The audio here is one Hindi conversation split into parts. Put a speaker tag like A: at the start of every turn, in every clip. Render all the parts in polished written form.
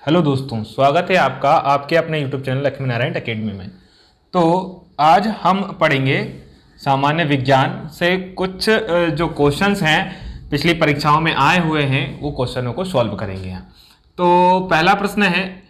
A: हेलो दोस्तों, स्वागत है आपका आपके अपने YouTube channel Lakshmi Narayan academy में। तो आज हम पढ़ेंगे सामान्य विज्ञान से कुछ जो क्वेश्चंस हैं पिछली परीक्षाओं में आए हुए हैं वो क्वेश्चनों को सॉल्व करेंगे। तो पहला प्रश्न है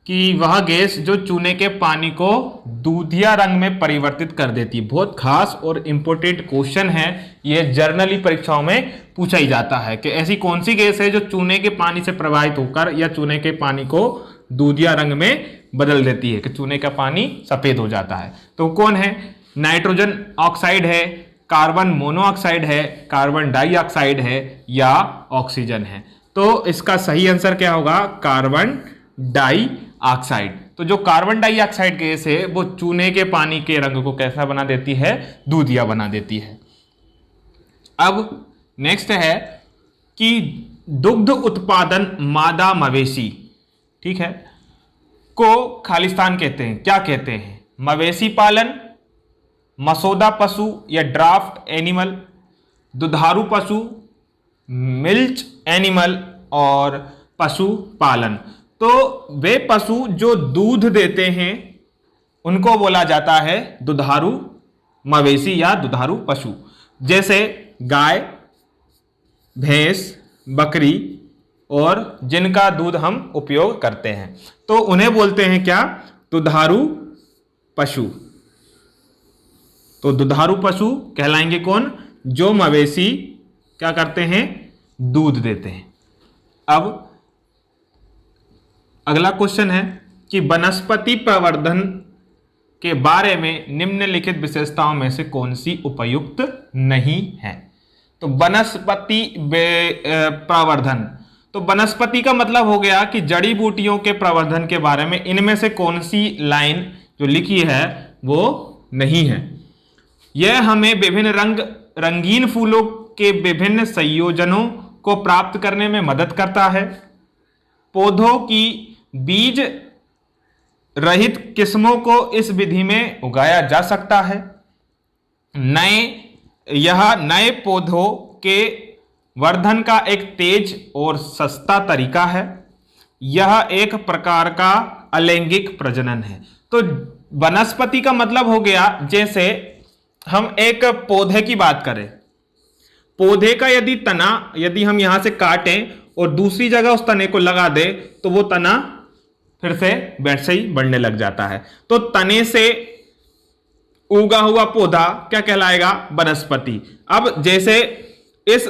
A: कि वह गैस जो चूने के पानी को दूधिया रंग में परिवर्तित कर देती है। बहुत खास और इम्पोर्टेंट क्वेश्चन है, ये जर्नली परीक्षाओं में पूछा ही जाता है कि ऐसी कौन सी गैस है जो चूने के पानी से प्रवाहित होकर या चूने के पानी को दूधिया रंग में बदल देती है कि चूने का पानी सफेद हो जाता है। तो कौन है? नाइट्रोजन ऑक्साइड है, कार्बन मोनोऑक्साइड है, कार्बन डाइऑक्साइड है या ऑक्सीजन है। तो इसका सही आंसर क्या होगा? Carbon dioxide. तो जो कार्बन डाइऑक्साइड गैस है वो चूने के पानी के रंग को कैसा बना देती है? दूधिया बना देती है। अब नेक्स्ट है कि दुग्ध उत्पादन मादा मवेशी, ठीक है, को खालिस्तान कहते हैं। क्या कहते हैं? मवेशी पालन, मसौदा पशु या ड्राफ्ट एनिमल, दुधारू पशु, मिल्च एनिमल और पशु पालन। तो वे पशु जो दूध देते हैं उनको बोला जाता है दुधारू मवेशी या दुधारू पशु, जैसे गाय, भैंस, बकरी और जिनका दूध हम उपयोग करते हैं। तो उन्हें बोलते हैं क्या? दुधारू पशु। तो दुधारू पशु कहलाएंगे कौन? जो मवेशी क्या करते हैं? दूध देते हैं। अब अगला क्वेश्चन है कि वनस्पति प्रवर्धन के बारे में निम्नलिखित विशेषताओं में से कौन सी उपयुक्त नहीं है? तो वनस्पति प्रवर्धन, तो वनस्पति का मतलब हो गया कि जड़ी बूटियों के प्रवर्धन के बारे में इनमें से कौन सी लाइन जो लिखी है वो नहीं है। यह हमें विभिन्न रंगीन फूलों के विभिन्न संयोजनों को प्राप्त करने में मदद करता है। पौधों की बीज रहित किस्मों को इस विधि में उगाया जा सकता है। यह नए पौधों के वर्धन का एक तेज और सस्ता तरीका है। यह एक प्रकार का अलैंगिक प्रजनन है। तो वनस्पति का मतलब हो गया, जैसे हम एक पौधे की बात करें, पौधे का यदि तना यदि हम यहां से काटें और दूसरी जगह उस तने को लगा दे तो वो तना फिर से वैसे ही बढ़ने लग जाता है। तो तने से उगा हुआ पौधा क्या कहलाएगा? वनस्पति। अब जैसे इस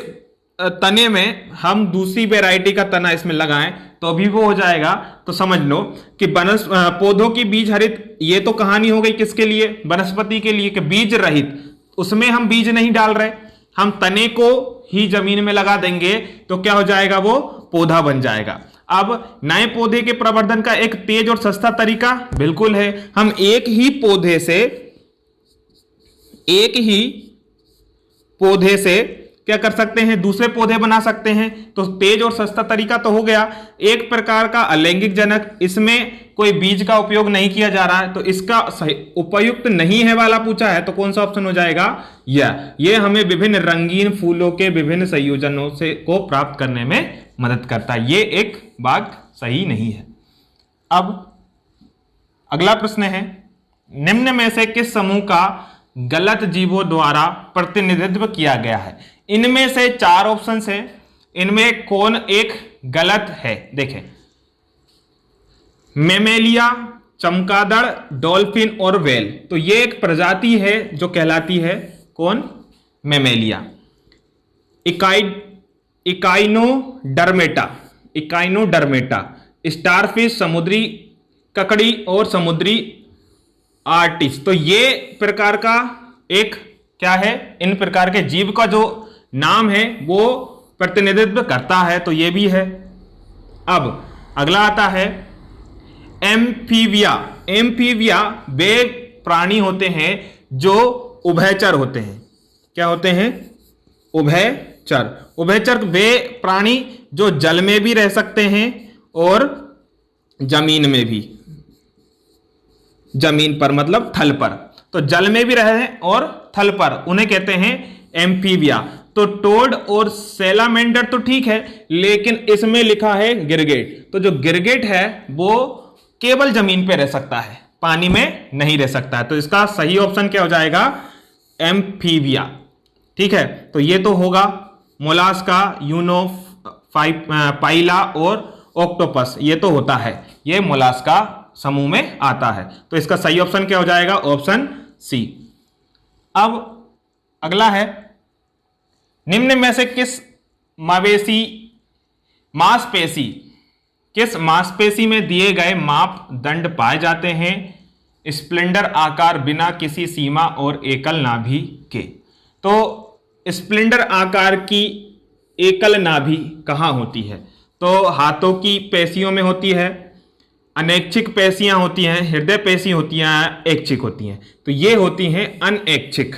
A: तने में हम दूसरी वैरायटी का तना इसमें लगाएं तो भी वो हो जाएगा। तो समझ लो कि पौधों की बीज हरित, ये तो कहानी हो गई किसके लिए? वनस्पति के लिए, कि बीज रहित, उसमें हम बीज नहीं डाल रहे, हम तने को ही जमीन में लगा देंगे तो क्या हो जाएगा? वो पौधा बन जाएगा। अब नए पौधे के प्रवर्धन का एक तेज और सस्ता तरीका बिल्कुल है। हम एक ही पौधे से क्या कर सकते हैं? दूसरे पौधे बना सकते हैं। तो तेज और सस्ता तरीका तो हो गया। एक प्रकार का अलैंगिक जनक, इसमें कोई बीज का उपयोग नहीं किया जा रहा है, तो इसका उपयुक्त नहीं है वाला पूछा है, तो कौन सा ऑप्शन हो जाएगा? ये हमें विभिन्न रंगीन फूलों के विभिन्न संयोजनों से को प्राप्त करने में मदद करता है। ये एक बात सही नहीं है। अब अगला प्रश्न है, निम्न में से किस समूह का गलत जीवों द्वारा प्रतिनिधित्व किया गया है? इनमें से 4 ऑप्शंस हैं, इनमें कौन एक गलत है? देखें, मेमेलिया, चमगादड़, डॉल्फिन और व्हेल। तो ये एक प्रजाति है जो कहलाती है कौन? मेमेलिया। इकाइनोडर्मेटा, स्टारफिश, समुद्री ककड़ी और समुद्री आर्टिस्ट। तो ये प्रकार का एक क्या है? इन प्रकार के जीव का जो नाम है वो प्रतिनिधित्व करता है, तो ये भी है। अब अगला आता है एम्फीबिया वे प्राणी होते हैं जो उभयचर होते हैं। क्या होते हैं? उभयचर वे प्राणी जो जल में भी रह सकते हैं और जमीन में भी। जमीन पर मतलब थल पर, तो जल में भी रहे और थल पर, उन्हें कहते हैं एम्फीबिया। तो टोड और सैलामेंडर तो ठीक है, लेकिन इसमें लिखा है गिरगिट। तो जो गिरगिट है वो केवल जमीन पे रह सकता है, पानी में नहीं रह सकता है। तो इसका सही ऑप्शन क्या हो जाएगा? एम्फीबिया। ठीक है, तो ये तो होगा मोलास्का, यूनोफाइला और ऑक्टोपस, ये तो होता है, ये मोलास्का समूह में आता है। तो इसका सही ऑप्शन क्या हो जाएगा? Option C. अब अगला है, निम्न में से किस मांसपेशी में दिए गए मापदंड पाए जाते हैं? स्प्लेंडर आकार बिना किसी सीमा और एकल नाभि के। तो स्प्लेंडर आकार की एकल नाभि कहाँ होती है? तो हाथों की पेशियों में होती है, अनैच्छिक पेशियां होती हैं, हृदय पेशी होती हैं, ऐच्छिक होती हैं। तो ये होती हैं अनैच्छिक।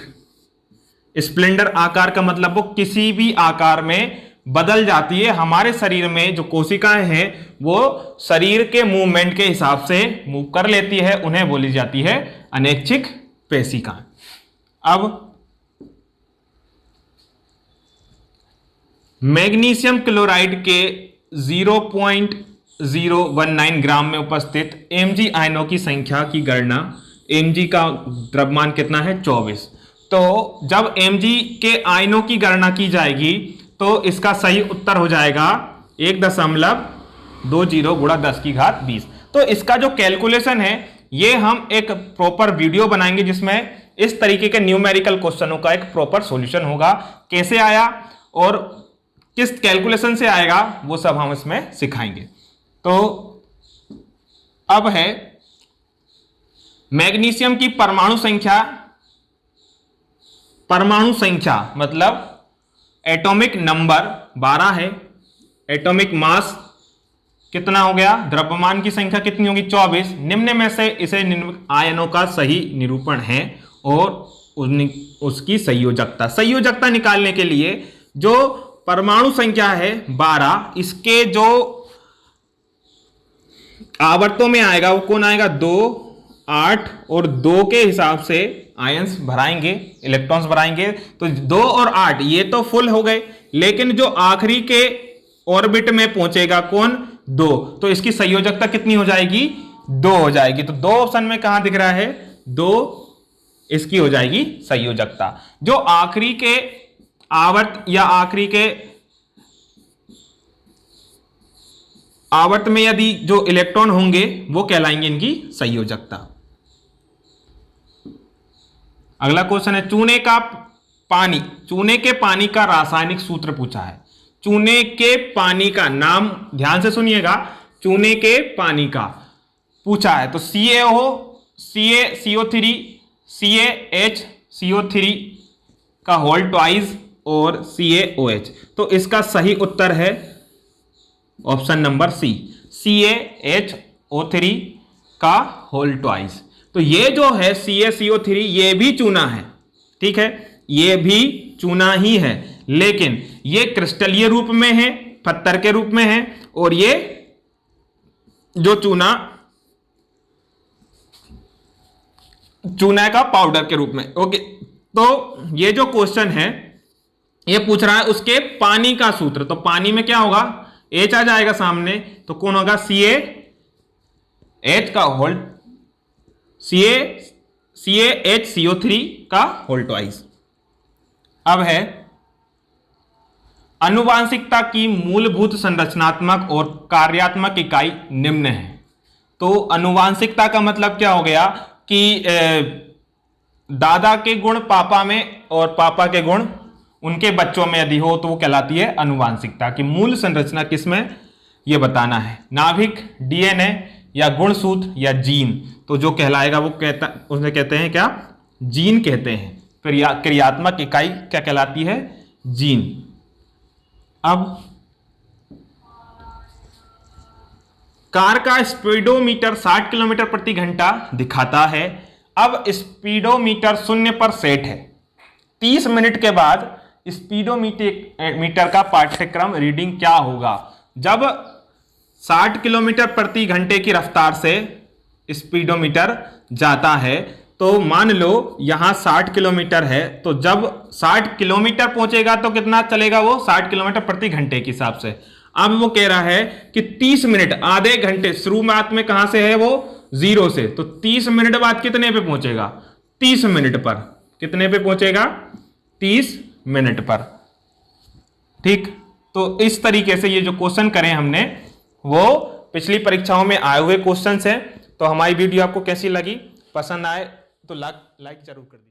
A: स्प्लेंडर आकार का मतलब वो किसी भी आकार में बदल जाती है। हमारे शरीर में जो कोशिकाएं हैं वो शरीर के मूवमेंट के हिसाब से मूव कर लेती है, उन्हें बोली जाती है अनैच्छिक पेशिकाएं। अब मैग्नीशियम क्लोराइड के 0.019 ग्राम में उपस्थित Mg आयनों की संख्या की गणना। Mg का द्रव्यमान कितना है? 24। तो जब Mg के आयनों की गणना की जाएगी तो इसका सही उत्तर हो जाएगा 1.20 गुणा 10 की घात 20। तो इसका जो कैलकुलेशन है ये हम एक प्रॉपर वीडियो बनाएंगे जिसमें इस तरीके के न्यूमेरिकल क्वेश्चनों का एक प्रॉपर सॉल्यूशन होगा। कैसे आया और किस कैलकुलेशन से आएगा वो सब हम इसमें सिखाएंगे। तो अब है मैग्नीशियम की परमाणु संख्या मतलब एटॉमिक नंबर 12 है। एटॉमिक मास कितना हो गया? द्रव्यमान की संख्या कितनी होगी? 24। निम्न में से इसे आयनों का सही निरूपण है और उसकी संयोजकता निकालने के लिए जो परमाणु संख्या है 12, इसके जो आवर्तों में आएगा वो कौन आएगा? 2, 8 और 2 के हिसाब से आयंस भराएंगे, इलेक्ट्रॉन्स भराएंगे। तो 2 और 8 ये तो फुल हो गए, लेकिन जो आखिरी के ऑर्बिट में पहुंचेगा कौन? 2। तो इसकी संयोजकता कितनी हो जाएगी? 2 हो जाएगी। तो 2 ऑप्शन में कहां दिख रहा है? 2 इसकी हो जाएगी संयोजकता। जो आखिरी के आवर्त या आखिरी के आवर्त में यदि जो इलेक्ट्रॉन होंगे वो कहलाएंगे इनकी संयोजकता। अगला क्वेश्चन है, चूने के पानी का रासायनिक सूत्र पूछा है। चूने के पानी का नाम ध्यान से सुनिएगा, चूने के पानी का पूछा है। तो CaCO3 CaHCO3 का होल ट्वाइस और CaOH। तो इसका सही उत्तर है ऑप्शन नंबर सी, CaHO3 का होल ट्वाइस। तो ये जो है CaCO3 ये भी चूना है, ठीक है, ये भी चूना ही है, लेकिन ये क्रिस्टलीय रूप में है, पत्थर के रूप में है, और ये जो चूना का पाउडर के रूप में। ओके, तो ये जो क्वेश्चन है ये पूछ रहा है उसके पानी का सूत्र। तो पानी में क्या होगा? H आ जाएगा सामने, तो कौन होगा? CaH का होल CaHCO3 का होल ट्वाइस। अब है आनुवांशिकता की मूलभूत संरचनात्मक और कार्यात्मक इकाई निम्न है। तो आनुवांशिकता का मतलब क्या हो गया कि दादा के गुण पापा में और पापा के गुण उनके बच्चों में यदि हो तो वो कहलाती है आनुवांशिकता। की मूल संरचना किसमें ये बताना है, नाभिक, DNA या गुणसूत्र या जीन। तो जो कहलाएगा वो उसने कहते हैं क्या? जीन कहते हैं। क्रियात्मक इकाई क्या कहलाती है? जीन। अब कार का स्पीडोमीटर 60 किलोमीटर प्रति घंटा दिखाता है। अब स्पीडोमीटर 0 पर सेट है। 30 मिनट के बाद स्पीडोमीटर का पाठ्यक्रम रीडिंग क्या होगा? जब 60 किलोमीटर प्रति घंटे की रफ्तार से स्पीडोमीटर जाता है तो मान लो यहां 60 किलोमीटर है, तो जब 60 किलोमीटर पहुंचेगा तो कितना चलेगा वो, 60 किलोमीटर प्रति घंटे के हिसाब से। अब वो कह रहा है कि 30 मिनट, आधे घंटे, शुरुआत में कहां से है वो, 0 से, तो 30 मिनट बाद कितने पे पहुंचेगा, 30 मिनट पर। कितने पे पहुंचेगा, 30 मिनट पर। ठीक, तो इस तरीके से ये जो क्वेश्चन करें हमने वो पिछली परीक्षाओं में आए हुए क्वेश्चंस हैं। तो हमारी वीडियो आपको कैसी लगी, पसंद आए तो लाइक जरूर कर दीजिए।